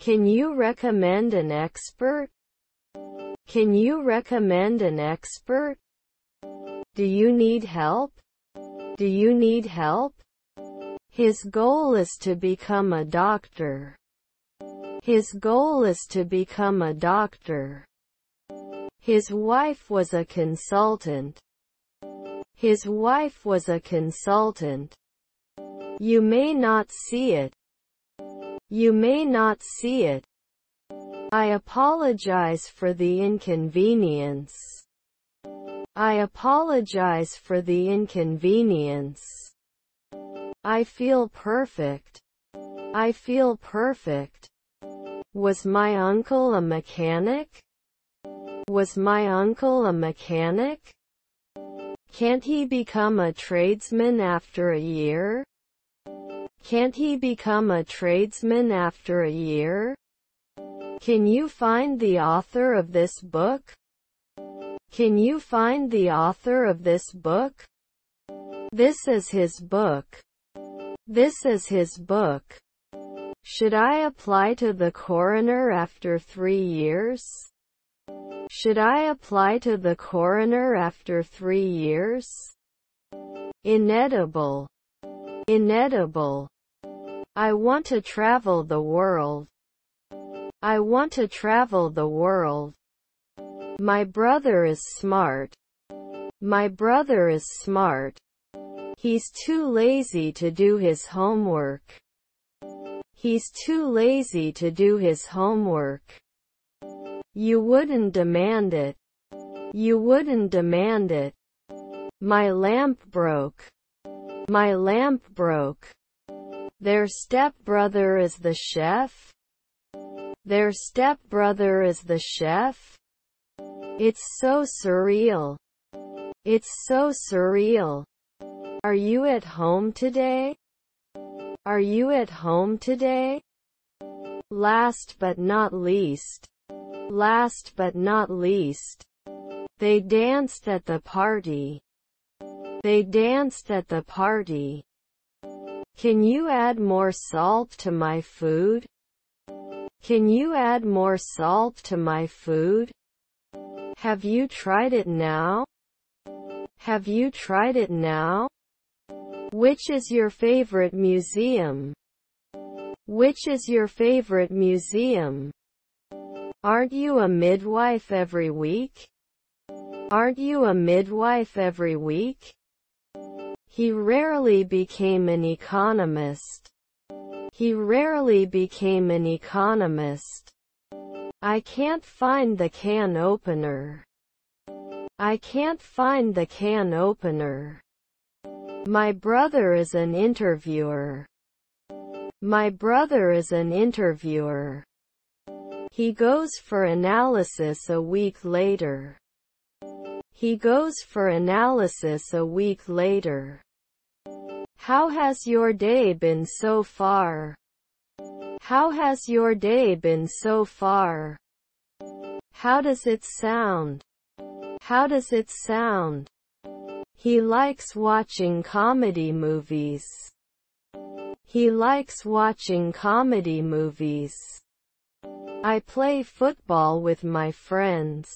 Can you recommend an expert? Can you recommend an expert? Do you need help? Do you need help? His goal is to become a doctor. His goal is to become a doctor. His wife was a consultant. His wife was a consultant. You may not see it. You may not see it. I apologize for the inconvenience. I apologize for the inconvenience. I feel perfect. I feel perfect. Was my uncle a mechanic? Was my uncle a mechanic? Can't he become a tradesman after a year? Can't he become a tradesman after a year? Can you find the author of this book? Can you find the author of this book? This is his book. This is his book. Should I apply to the coroner after 3 years? Should I apply to the coroner after 3 years? Inedible. Inedible. I want to travel the world. I want to travel the world. My brother is smart. My brother is smart. He's too lazy to do his homework. He's too lazy to do his homework. You wouldn't demand it. You wouldn't demand it. My lamp broke. My lamp broke. Their stepbrother is the chef. Their stepbrother is the chef. It's so surreal. It's so surreal. Are you at home today? Are you at home today? Last but not least. Last but not least. They danced at the party. They danced at the party. Can you add more salt to my food? Can you add more salt to my food? Have you tried it now? Have you tried it now? Which is your favorite museum? Which is your favorite museum? Aren't you a midwife every week? Aren't you a midwife every week? He rarely became an economist. He rarely became an economist. I can't find the can opener. I can't find the can opener. My brother is an interviewer. My brother is an interviewer. He goes for analysis a week later. He goes for analysis a week later. How has your day been so far? How has your day been so far? How does it sound? How does it sound? He likes watching comedy movies. He likes watching comedy movies. I play football with my friends.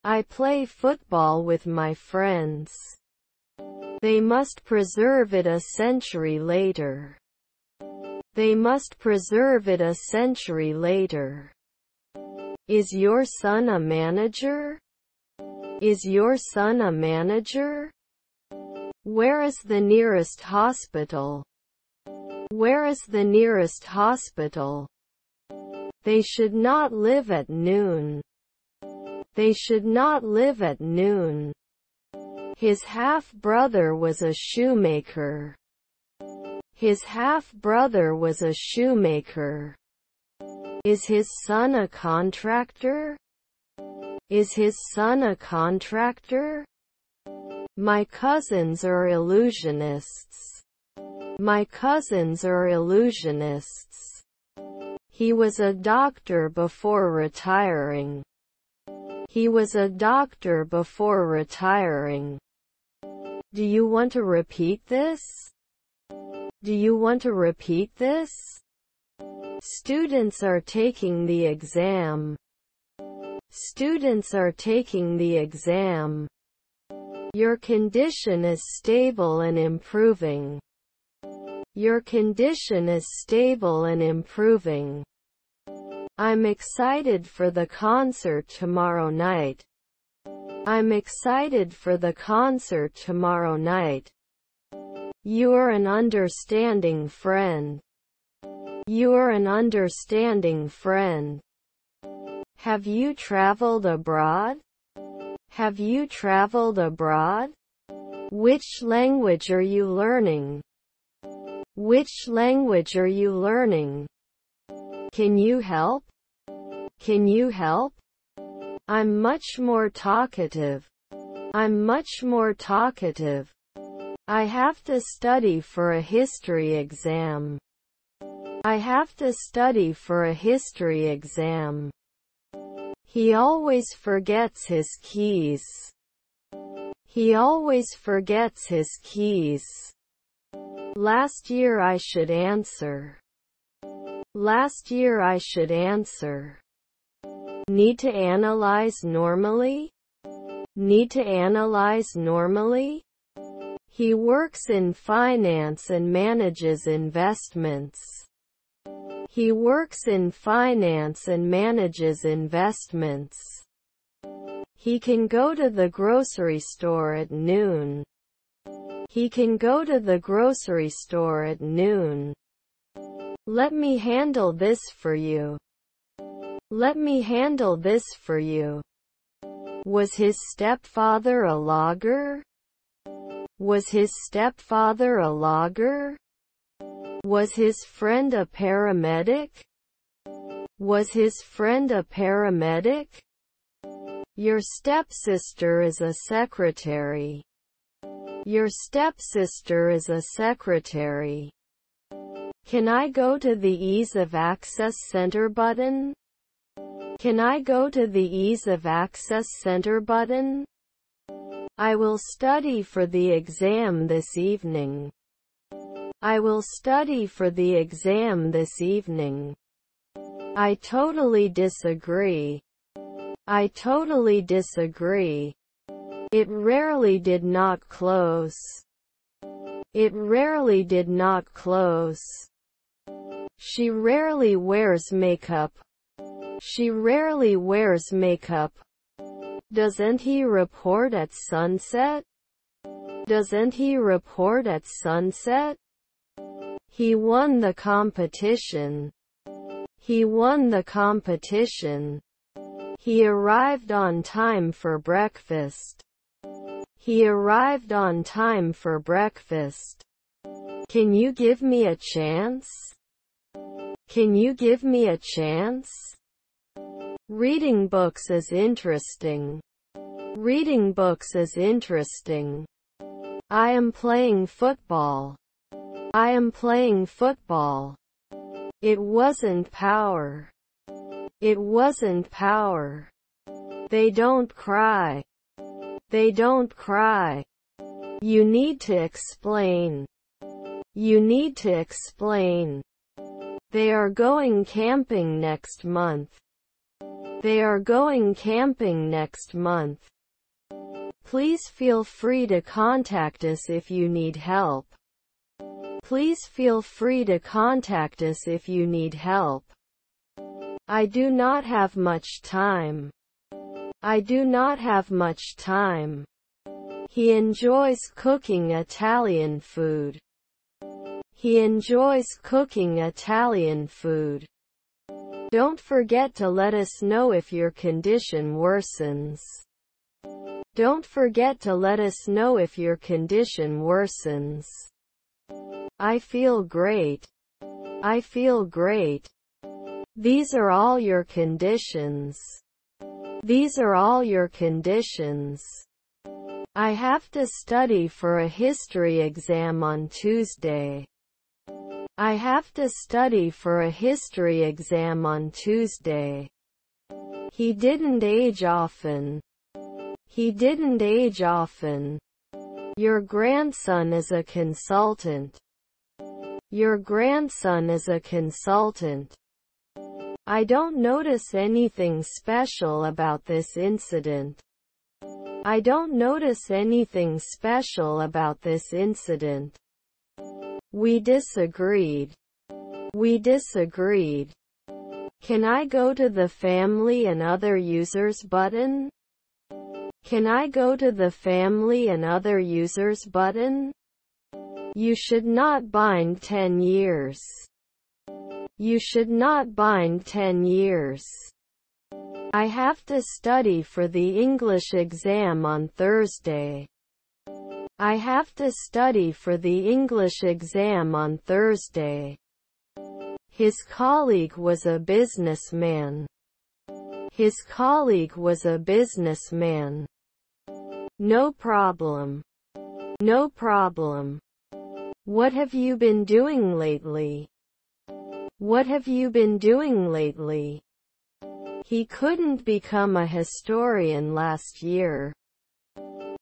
I play football with my friends. They must preserve it a century later. They must preserve it a century later. Is your son a manager? Is your son a manager? Where is the nearest hospital? Where is the nearest hospital? They should not live at noon. They should not live at noon. His half-brother was a shoemaker. His half-brother was a shoemaker. Is his son a contractor? Is his son a contractor? My cousins are illusionists. My cousins are illusionists. He was a doctor before retiring. He was a doctor before retiring. Do you want to repeat this? Do you want to repeat this? Students are taking the exam. Students are taking the exam. Your condition is stable and improving. Your condition is stable and improving. I'm excited for the concert tomorrow night. I'm excited for the concert tomorrow night. You're an understanding friend. You're an understanding friend. Have you traveled abroad? Have you traveled abroad? Which language are you learning? Which language are you learning? Can you help? Can you help? I'm much more talkative. I'm much more talkative. I have to study for a history exam. I have to study for a history exam. He always forgets his keys. He always forgets his keys. Last year I should answer. Last year I should answer. Need to analyze normally? Need to analyze normally? He works in finance and manages investments. He works in finance and manages investments. He can go to the grocery store at noon. He can go to the grocery store at noon. Let me handle this for you. Let me handle this for you. Was his stepfather a logger? Was his stepfather a logger? Was his friend a paramedic? Was his friend a paramedic? Your stepsister is a secretary. Your stepsister is a secretary. Can I go to the Ease of Access Center button? Can I go to the Ease of Access Center button? I will study for the exam this evening. I will study for the exam this evening. I totally disagree. I totally disagree. It rarely did not close. It rarely did not close. She rarely wears makeup. She rarely wears makeup. Doesn't he report at sunset? Doesn't he report at sunset? He won the competition. He won the competition. He arrived on time for breakfast. He arrived on time for breakfast. Can you give me a chance? Can you give me a chance? Reading books is interesting. Reading books is interesting. I am playing football. I am playing football. It wasn't power. It wasn't power. They don't cry. They don't cry. You need to explain. You need to explain. They are going camping next month. They are going camping next month. Please feel free to contact us if you need help. Please feel free to contact us if you need help. I do not have much time. I do not have much time. He enjoys cooking Italian food. He enjoys cooking Italian food. Don't forget to let us know if your condition worsens. Don't forget to let us know if your condition worsens. I feel great. I feel great. These are all your conditions. These are all your conditions. I have to study for a history exam on Tuesday. I have to study for a history exam on Tuesday. He didn't age often. He didn't age often. Your grandson is a consultant. Your grandson is a consultant. I don't notice anything special about this incident. I don't notice anything special about this incident. We disagreed. We disagreed. Can I go to the Family and Other Users button? Can I go to the Family and Other Users button? You should not bind 10 years. You should not bind 10 years. I have to study for the English exam on Thursday. I have to study for the English exam on Thursday. His colleague was a businessman. His colleague was a businessman. No problem. No problem. What have you been doing lately? What have you been doing lately? He couldn't become a historian last year.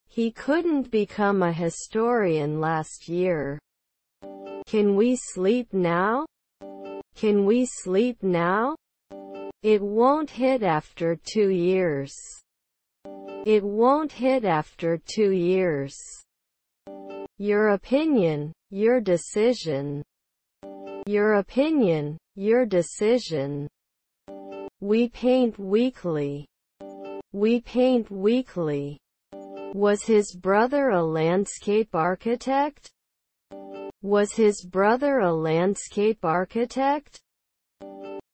He couldn't become a historian last year. Can we sleep now? Can we sleep now? It won't hit after 2 years. It won't hit after 2 years. Your opinion, your decision. Your opinion, your decision. We paint weekly. We paint weekly. Was his brother a landscape architect? Was his brother a landscape architect?